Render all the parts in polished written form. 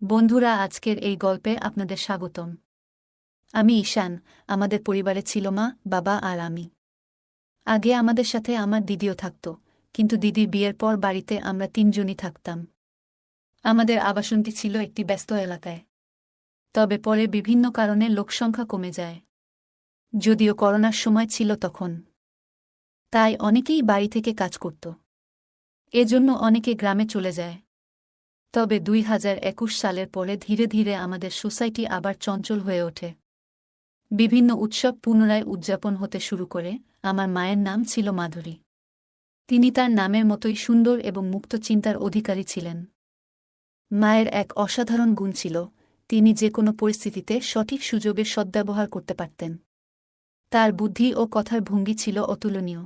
বন্ধুরা, আজকের এই গল্পে আপনাদের স্বাগতম। আমি ঈশান। আমাদের পরিবারে ছিল মা, বাবা আর আমি। আগে আমাদের সাথে আমার দিদিও থাকত, কিন্তু দিদির বিয়ের পর বাড়িতে আমরা তিনজনই থাকতাম। আমাদের আবাসনটি ছিল একটি ব্যস্ত এলাকায়। তবে পরে বিভিন্ন কারণে লোকসংখ্যা কমে যায়। যদিও করোনার সময় ছিল তখন, তাই অনেকেই বাড়ি থেকে কাজ করত। এজন্য অনেকে গ্রামে চলে যায়। তবে 2021 সালের পরে ধীরে ধীরে আমাদের সোসাইটি আবার চঞ্চল হয়ে ওঠে। বিভিন্ন উৎসব পুনরায় উদযাপন হতে শুরু করে। আমার মায়ের নাম ছিল মাধুরী। তিনি তার নামের মতোই সুন্দর এবং মুক্ত চিন্তার অধিকারী ছিলেন। মায়ের এক অসাধারণ গুণ ছিল, তিনি যে কোনো পরিস্থিতিতে সঠিক সুযোগের সদ্ব্যবহার করতে পারতেন। তার বুদ্ধি ও কথার ভঙ্গি ছিল অতুলনীয়।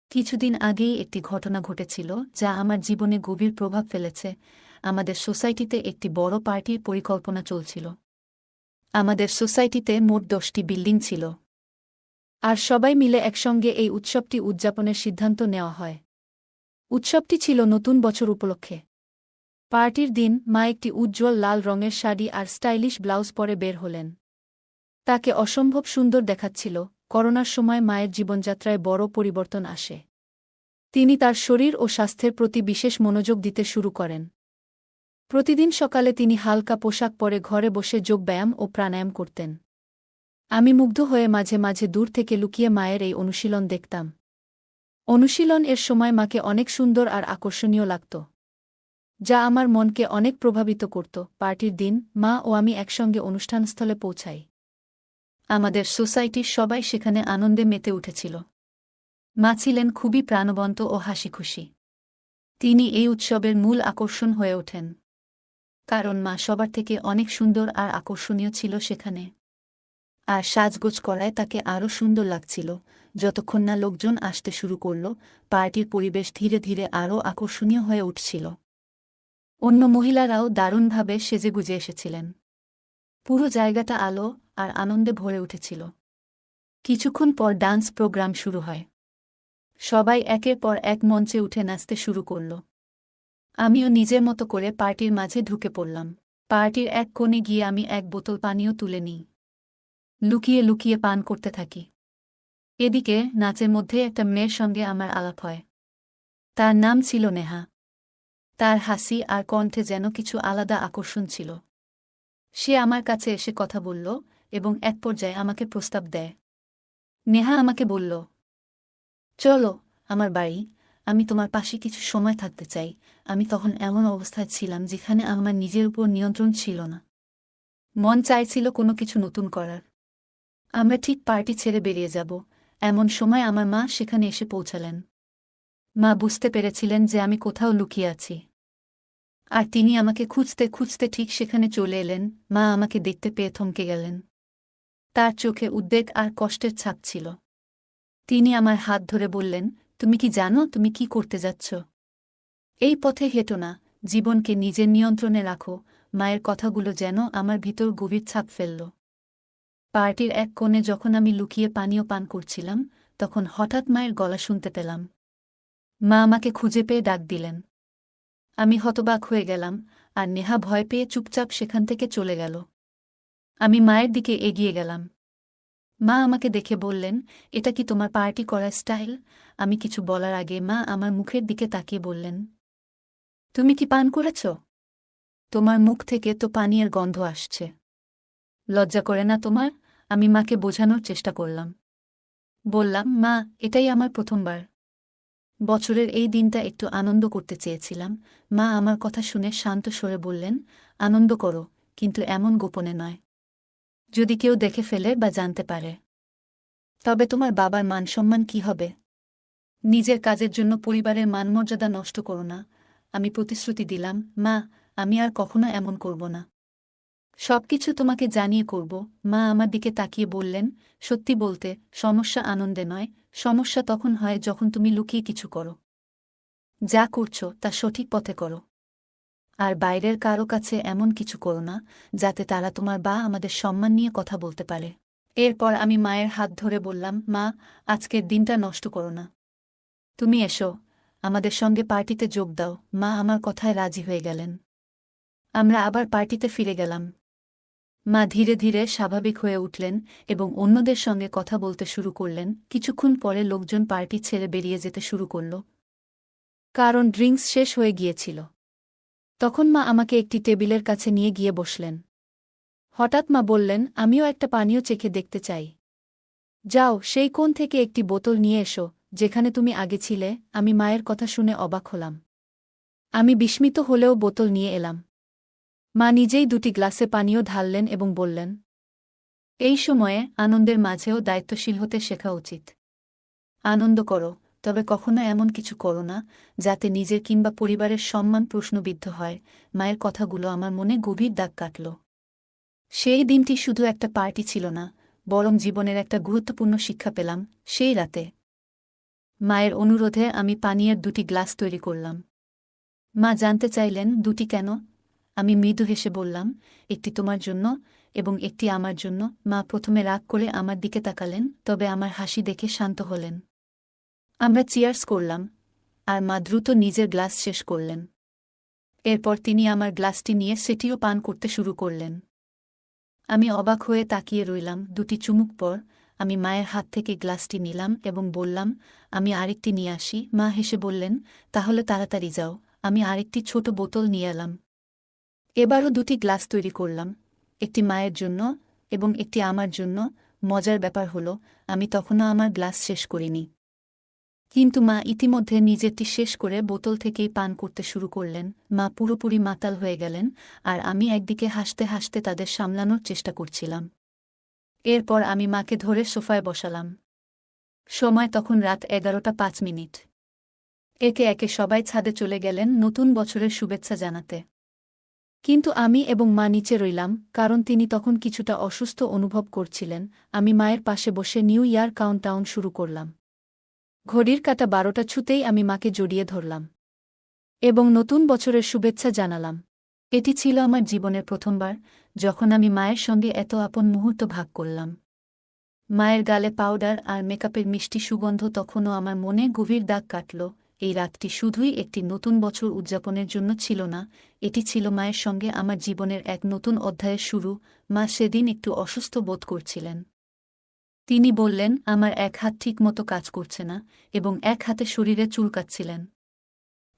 কিছুদিন আগেই একটি ঘটনা ঘটেছিল যা আমার জীবনে গভীর প্রভাব ফেলেছে। আমাদের সোসাইটিতে একটি বড় পার্টির পরিকল্পনা চলছিল। আমাদের সোসাইটিতে মোট 10টি বিল্ডিং ছিল, আর সবাই মিলে একসঙ্গে এই উৎসবটি উদযাপনের সিদ্ধান্ত নেওয়া হয়। উৎসবটি ছিল নতুন বছর উপলক্ষে। পার্টির দিন মা একটি উজ্জ্বল লাল রঙের শাড়ি আর স্টাইলিশ ব্লাউজ পরে বের হলেন। তাকে অসম্ভব সুন্দর দেখাচ্ছিল। করোনার সময় মায়ের জীবনযাত্রায় বড় পরিবর্তন আসে। তিনি তার শরীর ও স্বাস্থ্যের প্রতি বিশেষ মনোযোগ দিতে শুরু করেন। প্রতিদিন সকালে তিনি হালকা পোশাক পরে ঘরে বসে যোগব্যায়াম ও প্রাণায়াম করতেন। আমি মুগ্ধ হয়ে মাঝে মাঝে দূর থেকে লুকিয়ে মায়ের এই অনুশীলন দেখতাম। অনুশীলন এর সময় মাকে অনেক সুন্দর আর আকর্ষণীয় লাগত, যা আমার মনকে অনেক প্রভাবিত করত। পার্টির দিন মা ও আমি একসঙ্গে অনুষ্ঠানস্থলে পৌঁছাই। আমাদের সোসাইটির সবাই সেখানে আনন্দে মেতে উঠেছিল। মা ছিলেন খুবই প্রাণবন্ত ও হাসিখুশি। তিনি এই উৎসবের মূল আকর্ষণ হয়ে ওঠেন, কারণ মা সবার থেকে অনেক সুন্দর আর আকর্ষণীয় ছিল সেখানে। আর সাজগোজ করায় তাকে আরও সুন্দর লাগছিল। যতক্ষণ না লোকজন আসতে শুরু করল, পার্টির পরিবেশ ধীরে ধীরে আরও আকর্ষণীয় হয়ে উঠছিল। অন্য মহিলারাও দারুণভাবে সেজেগুজে এসেছিলেন। পুরো জায়গাটা আলো আর আনন্দে ভরে উঠেছিল। কিছুক্ষণ পর ডান্স প্রোগ্রাম শুরু হয়। সবাই একের পর এক মঞ্চে উঠে নাচতে শুরু করল। আমিও নিজের মতো করে পার্টির মাঝে ঢুকে পড়লাম। পার্টির এক কোণে গিয়ে আমি এক বোতল পানীয় তুলে নিই। লুকিয়ে লুকিয়ে পান করতে থাকি। এদিকে নাচের মধ্যে একটা মেয়ের সঙ্গে আমার আলাপ হয়। তার নাম ছিল নেহা। তার হাসি আর কণ্ঠে যেন কিছু আলাদা আকর্ষণ ছিল। সে আমার কাছে এসে কথা বলল এবং এক পর্যায়ে আমাকে প্রস্তাব দেয়। নেহা আমাকে বলল, চলো আমার বাড়ি, আমি তোমার পাশে কিছু সময় থাকতে চাই। আমি তখন এমন অবস্থায় ছিলাম যেখানে আমার নিজের উপর নিয়ন্ত্রণ ছিল না। মন চাইছিল কোনো কিছু নতুন করার। আমরা ঠিক পার্টি ছেড়ে বেরিয়ে যাব, এমন সময় আমার মা সেখানে এসে পৌঁছালেন। মা বুঝতে পেরেছিলেন যে আমি কোথাও লুকিয়ে আছি, আর তিনি আমাকে খুঁজতে খুঁজতে ঠিক সেখানে চলে এলেন। মা আমাকে দেখতে পেয়ে থমকে গেলেন। তার চোখে উদ্বেগ আর কষ্টের ছাপ ছিল। তিনি আমার হাত ধরে বললেন, তুমি কি জানো তুমি কি করতে যাচ্ছ? এই পথে হেঁটো না, জীবনকে নিজের নিয়ন্ত্রণে রাখো। মায়ের কথাগুলো যেন আমার ভিতর গভীর ছাপ ফেলল। পার্টির এক কোণে যখন আমি লুকিয়ে পানীয় পান করছিলাম, তখন হঠাৎ মায়ের গলা শুনতে পেলাম। মা আমাকে খুঁজে পেয়ে ডাক দিলেন। আমি হতবাক হয়ে গেলাম, আর নেহা ভয় পেয়ে চুপচাপ সেখান থেকে চলে গেল। আমি মায়ের দিকে এগিয়ে গেলাম। মা আমাকে দেখে বললেন, এটা কি তোমার পার্টি করার স্টাইল? আমি কিছু বলার আগে মা আমার মুখের দিকে তাকিয়ে বললেন, তুমি কি পান করেছ? তোমার মুখ থেকে তো পানীয়ের গন্ধ আসছে। লজ্জা করে না তোমার? আমি মাকে বোঝানোর চেষ্টা করলাম। বললাম, মা, এটাই আমার প্রথমবার। বছরের এই দিনটা একটু আনন্দ করতে চেয়েছিলাম। মা আমার কথা শুনে শান্ত স্বরে বললেন, আনন্দ করো, কিন্তু এমন গোপনে নয়। যদি কেউ দেখে ফেলে বা জানতে পারে, তবে তোমার বাবার মান-সম্মান কি হবে? নিজের কাজের জন্য পরিবারের মানমর্যাদা নষ্ট করো না। আমি প্রতিশ্রুতি দিলাম, মা, আমি আর কখনো এমন করব না। সবকিছু তোমাকে জানিয়ে করব। মা আমার দিকে তাকিয়ে বললেন, সত্যি বলতে, সমস্যা আনন্দে নয়, সমস্যা তখন হয় যখন তুমি লুকিয়ে কিছু করো। যা করছো তা সঠিক পথে করো। আর বাইরের কারো কাছে এমন কিছু করো না যাতে তারা তোমার বা আমাদের সম্মান নিয়ে কথা বলতে পারে। এরপর আমি মায়ের হাত ধরে বললাম, মা, আজকের দিনটা নষ্ট করো না। তুমি এসো, আমাদের সঙ্গে পার্টিতে যোগ দাও। মা আমার কথায় রাজি হয়ে গেলেন। আমরা আবার পার্টিতে ফিরে গেলাম। মা ধীরে ধীরে স্বাভাবিক হয়ে উঠলেন এবং অন্যদের সঙ্গে কথা বলতে শুরু করলেন। কিছুক্ষণ পরে লোকজন পার্টি ছেড়ে বেরিয়ে যেতে শুরু করল, কারণ ড্রিঙ্কস শেষ হয়ে গিয়েছিল। তখন মা আমাকে একটি টেবিলের কাছে নিয়ে গিয়ে বসলেন। হঠাৎ মা বললেন, আমিও একটা পানীয় চেখে দেখতে চাই। যাও, সেই কোণ থেকে একটি বোতল নিয়ে এসো, যেখানে তুমি আগে ছিলে। আমি মায়ের কথা শুনে অবাক হলাম। আমি বিস্মিত হলেও বোতল নিয়ে এলাম। মা নিজেই 2টি গ্লাসে পানীয় ঢাললেন এবং বললেন, এই সময়ে আনন্দের মাঝেও দায়িত্বশীল হতে শেখা উচিত। আনন্দ করো, তবে কখনো এমন কিছু করো না যাতে নিজের কিংবা পরিবারের সম্মান প্রশ্নবিদ্ধ হয়। মায়ের কথাগুলো আমার মনে গভীর দাগ কাটল। সেই দিনটি শুধু একটা পার্টি ছিল না, বরং জীবনের একটা গুরুত্বপূর্ণ শিক্ষা পেলাম সেই রাতে। মায়ের অনুরোধে আমি পানীয়ের 2টি গ্লাস তৈরি করলাম। মা জানতে চাইলেন, 2টি কেন? আমি মৃদু হেসে বললাম, একটি তোমার জন্য এবং একটি আমার জন্য। মা প্রথমে রাগ করে আমার দিকে তাকালেন, তবে আমার হাসি দেখে শান্ত হলেন। আমরা চিয়ার্স করলাম, আর মা দ্রুত নিজের গ্লাস শেষ করলেন। এরপর তিনি আমার গ্লাসটি নিয়ে সেটিও পান করতে শুরু করলেন। আমি অবাক হয়ে তাকিয়ে রইলাম। 2টি চুমুক পর আমি মায়ের হাত থেকে গ্লাসটি নিলাম এবং বললাম, আমি আরেকটি নিয়ে আসি। মা হেসে বললেন, তাহলে তাড়াতাড়ি যাও। আমি আরেকটি ছোট বোতল নিয়ে এলাম। এবারও 2টি গ্লাস তৈরি করলাম, একটি মায়ের জন্য এবং একটি আমার জন্য। মজার ব্যাপার হলো, আমি তখনও আমার গ্লাস শেষ করিনি, কিন্তু মা ইতিমধ্যে নিজেরটি শেষ করে বোতল থেকেই পান করতে শুরু করলেন। মা পুরোপুরি মাতাল হয়ে গেলেন, আর আমি একদিকে হাসতে হাসতে তাদের সামলানোর চেষ্টা করছিলাম। এরপর আমি মাকে ধরে সোফায় বসালাম। সময় তখন রাত 11টা 5 মিনিট। একে একে সবাই ছাদে চলে গেলেন নতুন বছরের শুভেচ্ছা জানাতে। কিন্তু আমি এবং মা নিচে রইলাম, কারণ তিনি তখন কিছুটা অসুস্থ অনুভব করছিলেন। আমি মায়ের পাশে বসে নিউ ইয়ার কাউন্টডাউন শুরু করলাম। ঘড়ির কাঁটা 12টা ছুতেই আমি মাকে জড়িয়ে ধরলাম এবং নতুন বছরের শুভেচ্ছা জানালাম। এটি ছিল আমার জীবনের প্রথমবার যখন আমি মায়ের সঙ্গে এত আপন মুহূর্ত ভাগ করলাম। মায়ের গালে পাউডার আর মেকআপের মিষ্টি সুগন্ধ তখনও আমার মনে গভীর দাগ কাটল। এই রাতটি শুধুই একটি নতুন বছর উদযাপনের জন্য ছিল না, এটি ছিল মায়ের সঙ্গে আমার জীবনের এক নতুন অধ্যায়ের শুরু। মা সেদিন একটু অসুস্থ বোধ করছিলেন। তিনি বললেন, আমার এক হাত ঠিকমতো কাজ করছে না এবং এক হাতে শরীরে চুলকাচ্ছিলেন।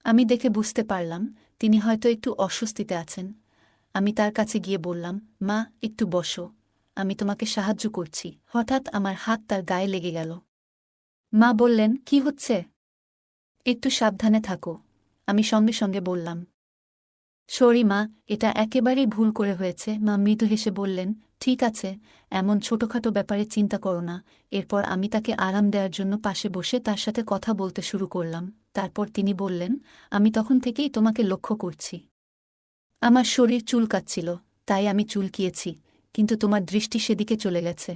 আমি দেখে বুঝতে পারলাম তিনি হয়তো একটু অস্বস্তিতে আছেন। আমি তার কাছে গিয়ে বললাম, মা, একটু বসো, আমি তোমাকে সাহায্য করছি। হঠাৎ আমার হাত তার গায়ে লেগে গেল। মা বললেন, কি হচ্ছে? একটু সাবধানে থাকো। আমি সঙ্গে সঙ্গে বললাম, সরি মা, এটা একেবারেই ভুল করে হয়েছে। মা মৃদু হেসে বললেন, ঠিক আছে, এমন ছোটখাটো ব্যাপারে চিন্তা করো না। এরপর আমি তাকে আরাম দেওয়ার জন্য পাশে বসে তার সাথে কথা বলতে শুরু করলাম। তারপর তিনি বললেন, আমি তখন থেকেই তোমাকে লক্ষ্য করছি। আমার শরীর চুলকাচ্ছিল, তাই আমি চুলকিয়েছি, কিন্তু তোমার দৃষ্টি সেদিকে চলে গেছে।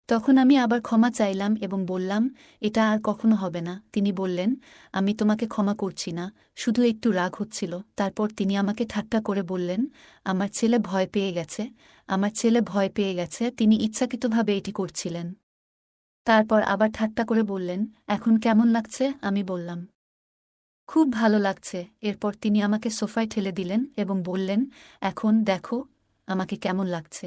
তখন আমি আবার ক্ষমা চাইলাম এবং বললাম, এটা আর কখনো হবে না। তিনি বললেন, আমি তোমাকে ক্ষমা করছি না, শুধু একটু রাগ হচ্ছিল। তারপর তিনি আমাকে ঠাট্টা করে বললেন, আমার ছেলে ভয় পেয়ে গেছে, আমার ছেলে ভয় পেয়ে গেছে, তিনি ইচ্ছাকৃতভাবে এটি করছিলেন। তারপর আবার ঠাট্টা করে বললেন, এখন কেমন লাগছে? আমি বললাম, খুব ভালো লাগছে। এরপর তিনি আমাকে সোফায় ঠেলে দিলেন এবং বললেন, এখন দেখো আমাকে কেমন লাগছে।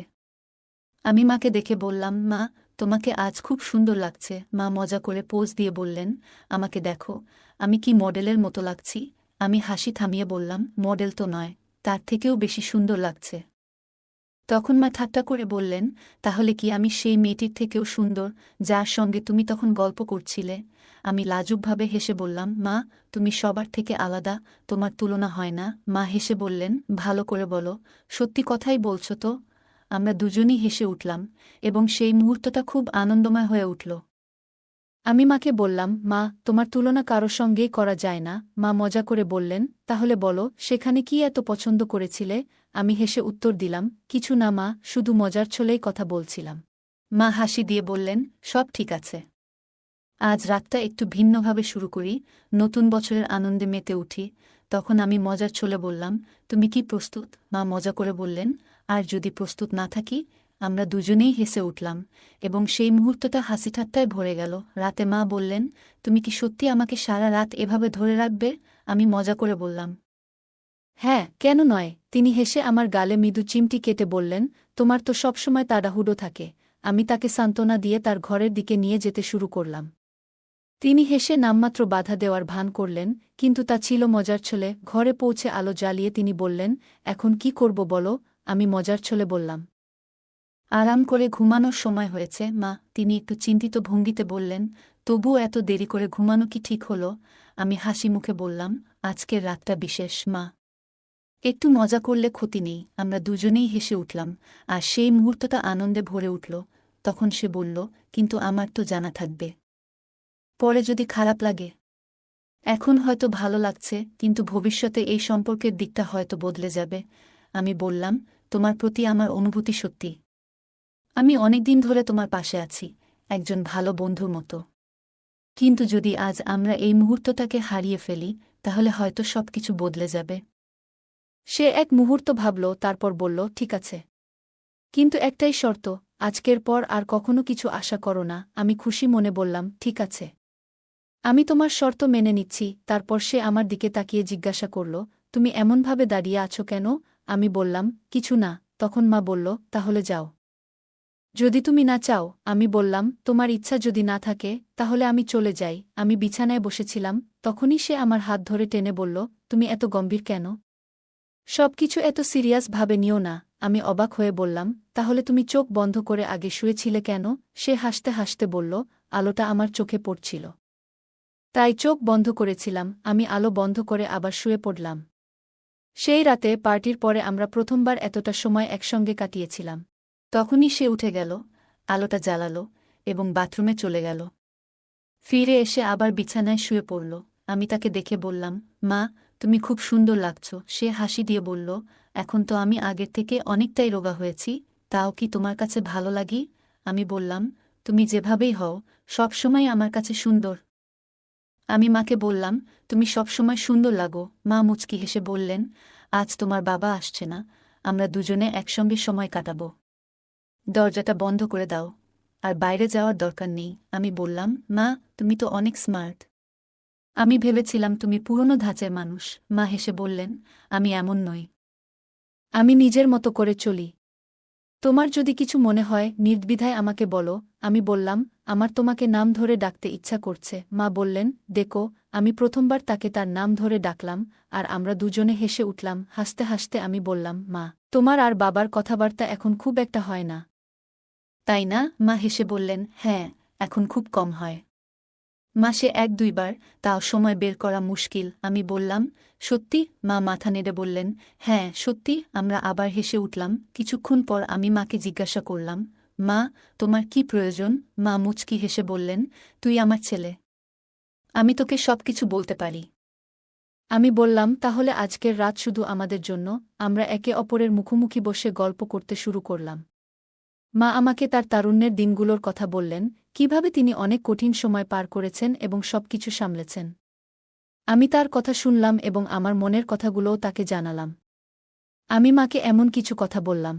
আমি মাকে দেখে বললাম, মা, তোমাকে আজ খুব সুন্দর লাগছে। মা মজা করে পোজ দিয়ে বললেন, আমাকে দেখো, আমি কি মডেলের মতো লাগছি? আমি হাসি থামিয়ে বললাম, মডেল তো নয়, তার থেকেও বেশি সুন্দর লাগছে। তখন মা ঠাট্টা করে বললেন, তাহলে কি আমি সেই মেয়েটির থেকেও সুন্দর যার সঙ্গে তুমি তখন গল্প করছিলে? আমি লাজুকভাবে হেসে বললাম, মা, তুমি সবার থেকে আলাদা, তোমার তুলনা হয় না। মা হেসে বললেন, ভালো করে বলো, সত্যি কথাই বলছো তো? আমরা দুজনই হেসে উঠলাম এবং সেই মুহূর্তটা খুব আনন্দময় হয়ে উঠল। আমি মাকে বললাম, মা, তোমার তুলনা কারো সঙ্গেই করা যায় না। মা মজা করে বললেন, তাহলে বলো, সেখানে কি এত পছন্দ করেছিলে? আমি হেসে উত্তর দিলাম, কিছু না মা, শুধু মজার ছলেই কথা বলছিলাম। মা হাসি দিয়ে বললেন, সব ঠিক আছে। আজ রাতটা একটু ভিন্নভাবে শুরু করি, নতুন বছরের আনন্দে মেতে উঠি। তখন আমি মজার ছলে বললাম, তুমি কি প্রস্তুত? মা মজা করে বললেন, আর যদি প্রস্তুত না থাকি? আমরা দুজনেই হেসে উঠলাম এবং সেই মুহূর্তটা হাসিঠাট্টায় ভরে গেল। রাতে মা বললেন, তুমি কি সত্যি আমাকে সারা রাত এভাবে ধরে রাখবে? আমি মজা করে বললাম, হ্যাঁ, কেন নয়। তিনি হেসে আমার গালে মৃদু চিমটি কেটে বললেন, তোমার তো সবসময় তাড়াহুড়ো থাকে। আমি তাকে সান্ত্বনা দিয়ে তার ঘরের দিকে নিয়ে যেতে শুরু করলাম। তিনি হেসে নামমাত্র বাধা দেওয়ার ভান করলেন, কিন্তু তা ছিল মজার ছলে। ঘরে পৌঁছে আলো জ্বালিয়ে তিনি বললেন, এখন কি করব বলো? আমি মজার ছলে বললাম, আরাম করে ঘুমানোর সময় হয়েছে মা। তিনি একটু চিন্তিত ভঙ্গিতে বললেন, তবুও এত দেরি করে ঘুমানো কি ঠিক হলো? আমি হাসি মুখে বললাম, আজকের রাতটা বিশেষ মা। একটু মজা করলে ক্ষতি নেই। আমরা দুজনেই হেসে উঠলাম, আর সেই মুহূর্তটা আনন্দে ভরে উঠল। তখন সে বলল, কিন্তু আমার তো জানা থাকবে, পরে যদি খারাপ লাগে। এখন হয়তো ভালো লাগছে, কিন্তু ভবিষ্যতে এই সম্পর্কের দিকটা হয়তো বদলে যাবে। আমি বললাম, তোমার প্রতি আমার অনুভূতি সত্যি। আমি অনেকদিন ধরে তোমার পাশে আছি, একজন ভালো বন্ধুর মতো। কিন্তু যদি আজ আমরা এই মুহূর্তটাকে হারিয়ে ফেলি, তাহলে হয়তো সবকিছু বদলে যাবে। সে এক মুহূর্ত ভাবল, তারপর বলল, ঠিক আছে, কিন্তু একটাই শর্ত, আজকের পর আর কখনো কিছু আশা করো না। আমি খুশি মনে বললাম, ঠিক আছে, আমি তোমার শর্ত মেনে নিচ্ছি। তারপর সে আমার দিকে তাকিয়ে জিজ্ঞাসা করল, তুমি এমনভাবে দাঁড়িয়ে আছো কেন? আমি বললাম, কিছু না। তখন মা বলল, তাহলে যাও। যদি তুমি না চাও। আমি বললাম, তোমার ইচ্ছা যদি না থাকে, তাহলে আমি চলে যাই। আমি বিছানায় বসেছিলাম, তখনই সে আমার হাত ধরে টেনে বলল, তুমি এত গম্ভীর কেন? সবকিছু এত সিরিয়াস ভাবে নিও না। আমি অবাক হয়ে বললাম, তাহলে তুমি চোখ বন্ধ করে আগে শুয়েছিলে কেন? সে হাসতে হাসতে বলল, আলোটা আমার চোখে পড়ছিল, তাই চোখ বন্ধ করেছিলাম। আমি আলো বন্ধ করে আবার শুয়ে পড়লাম। সেই রাতে পার্টির পরে আমরা প্রথমবার এতটা সময় একসঙ্গে কাটিয়েছিলাম। তখনই সে উঠে গেল, আলোটা জ্বালালো এবং বাথরুমে চলে গেল। ফিরে এসে আবার বিছানায় শুয়ে পড়ল। আমি তাকে দেখে বললাম, মা, তুমি খুব সুন্দর লাগছ। সে হাসি দিয়ে বলল, এখন তো আমি আগের থেকে অনেকটাই রোগা হয়েছি, তাও কি তোমার কাছে ভালো লাগি? আমি বললাম, তুমি যেভাবেই হও, সবসময় আমার কাছে সুন্দর। আমি মাকে বললাম, তুমি সবসময় সুন্দর লাগো। মা মুচকি হেসে বললেন, আজ তোমার বাবা আসছে না, আমরা দুজনে একসঙ্গে সময় কাটাবো। দরজাটা বন্ধ করে দাও, আর বাইরে যাওয়ার দরকার নেই। আমি বললাম, মা, তুমি তো অনেক স্মার্ট। আমি ভেবেছিলাম তুমি পুরনো ধাঁচের মানুষ। মা হেসে বললেন, আমি এমন নই। আমি নিজের মতো করে চলি। তোমার যদি কিছু মনে হয়, নির্দ্বিধায় আমাকে বলো। আমি বললাম, আমার তোমাকে নাম ধরে ডাকতে ইচ্ছা করছে। মা বললেন, দেখো। আমি প্রথমবার তাকে তার নাম ধরে ডাকলাম, আর আমরা দুজনে হেসে উঠলাম। হাসতে হাসতে আমি বললাম, মা, তোমার আর বাবার কথাবার্তা এখন খুব একটা হয় না, তাই না? মা হেসে বললেন, হ্যাঁ, এখন খুব কম হয়। মাসে ১-২ বার, তাও সময় বের করা মুশকিল। আমি বললাম, সত্যি? মা মাথা নেড়ে বললেন, হ্যাঁ, সত্যি। আমরা আবার হেসে উঠলাম। কিছুক্ষণ পর আমি মাকে জিজ্ঞাসা করলাম, মা, তোমার কি প্রয়োজন? মা মুচকি হেসে বললেন, তুই আমার ছেলে, আমি তোকে সবকিছু বলতে পারি। আমি বললাম, তাহলে আজকের রাত শুধু আমাদের জন্য। আমরা একে অপরের মুখোমুখি বসে গল্প করতে শুরু করলাম। মা আমাকে তার তারুণ্যের দিনগুলোর কথা বললেন, কিভাবে তিনি অনেক কঠিন সময় পার করেছেন এবং সবকিছু সামলেছেন। আমি তার কথা শুনলাম এবং আমার মনের কথাগুলোও তাকে জানালাম। আমি মাকে এমন কিছু কথা বললাম,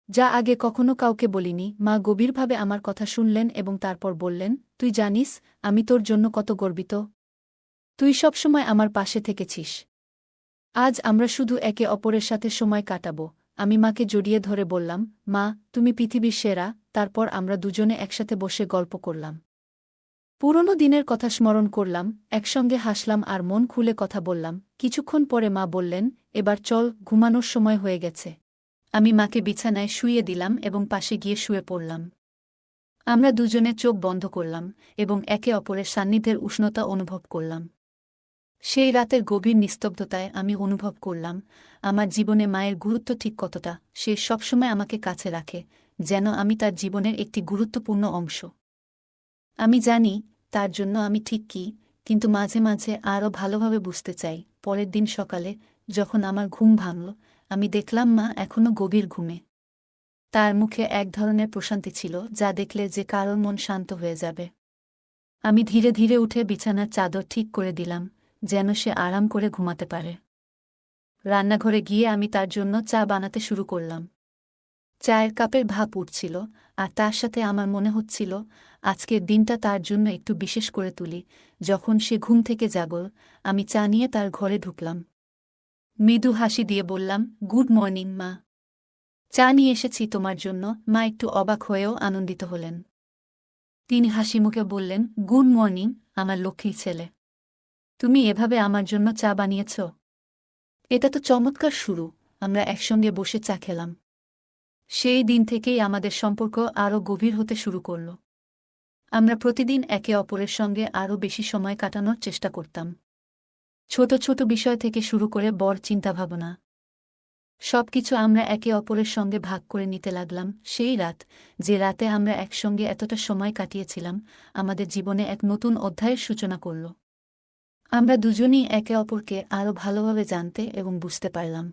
যা আগে কখনো কাউকে বলিনি। মা গভীরভাবে আমার কথা শুনলেন এবং তারপর বললেন, তুই জানিস আমি তোর জন্য কত গর্বিত। তুই সবসময় আমার পাশে থেকেছিস। আজ আমরা শুধু একে অপরের সাথে সময় কাটাবো। আমি মাকে জড়িয়ে ধরে বললাম, মা, তুমি পৃথিবীর সেরা। তারপর আমরা দুজনে একসাথে বসে গল্প করলাম, পুরনো দিনের কথা স্মরণ করলাম, একসঙ্গে হাসলাম আর মন খুলে কথা বললাম। কিছুক্ষণ পরে মা বললেন, এবার চল, ঘুমানোর সময় হয়ে গেছে। আমি মাকে বিছানায় শুইয়ে দিলাম এবং পাশে গিয়ে শুয়ে পড়লাম। আমরা দুজনে চোখ বন্ধ করলাম এবং একে অপরের সান্নিধ্যের উষ্ণতা অনুভব করলাম। সেই রাতের গভীর নিস্তব্ধতায় আমি অনুভব করলাম, আমার জীবনে মায়ের গুরুত্ব ঠিক কতটা। সে সবসময় আমাকে কাছে রাখে, যেন আমি তার জীবনের একটি গুরুত্বপূর্ণ অংশ। আমি জানি তার জন্য আমি ঠিক কী, কিন্তু মাঝে মাঝে আরও ভালোভাবে বুঝতে চাই। পরের দিন সকালে যখন আমার ঘুম ভাঙল, আমি দেখলাম মা এখনও গভীর ঘুমে। তার মুখে এক ধরনের প্রশান্তি ছিল, যা দেখলে যে কারোর মন শান্ত হয়ে যাবে। আমি ধীরে ধীরে উঠে বিছানার চাদর ঠিক করে দিলাম, যেন সে আরাম করে ঘুমাতে পারে। রান্নাঘরে গিয়ে আমি তার জন্য চা বানাতে শুরু করলাম। চায়ের কাপের ভাপ উঠছিল, আর তার সাথে আমার মনে হচ্ছিল আজকের দিনটা তার জন্য একটু বিশেষ করে তুলি। যখন সে ঘুম থেকে জাগল, আমি চা নিয়ে তার ঘরে ঢুকলাম। মৃদু হাসি দিয়ে বললাম, গুড মর্নিং মা। চা নিয়ে এসেছি তোমার জন্য। মা একটু অবাক হয়েও আনন্দিত হলেন। তিনি হাসিমুখে বললেন, গুড মর্নিং আমার লক্ষ্মী ছেলে। তুমি এভাবে আমার জন্য চা বানিয়েছ? এটা তো চমৎকার শুরু। আমরা একসঙ্গে বসে চা খেলাম। সেই দিন থেকেই আমাদের সম্পর্ক আরও গভীর হতে শুরু করল। আমরা প্রতিদিন একে অপরের সঙ্গে আরও বেশি সময় কাটানোর চেষ্টা করতাম। ছোট ছোট বিষয় থেকে শুরু করে বড় চিন্তাভাবনা, সবকিছু আমরা একে অপরের সঙ্গে ভাগ করে নিতে লাগলাম। সেই রাত, যে রাতে আমরা একসঙ্গে এতটা সময় কাটিয়েছিলাম, আমাদের জীবনে এক নতুন অধ্যায়ের সূচনা করল। আমরা দুজনই একে অপরকে আরও ভালোভাবে জানতে এবং বুঝতে পারলাম।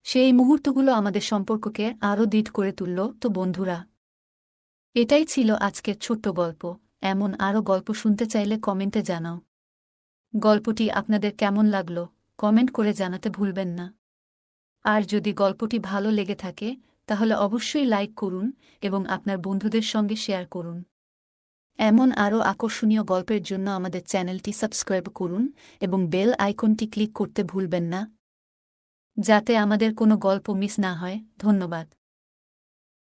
সেই মুহূর্তগুলো আমাদের সম্পর্ককে আরও দৃঢ় করে তুলল। তো বন্ধুরা, এটাই ছিল আজকের ছোট্ট গল্প। এমন আরও গল্প শুনতে চাইলে কমেন্টে জানাও। গল্পটি আপনাদের কেমন লাগলো কমেন্ট করে জানাতে ভুলবেন না। আর যদি গল্পটি ভালো লেগে থাকে তাহলে অবশ্যই লাইক করুন এবং আপনার বন্ধুদের সঙ্গে শেয়ার করুন। এমন আরও আকর্ষণীয় গল্পের জন্য আমাদের চ্যানেলটি সাবস্ক্রাইব করুন এবং বেল আইকনটি ক্লিক করতে ভুলবেন না, যাতে আমাদের কোনো গল্প মিস না হয়। ধন্যবাদ।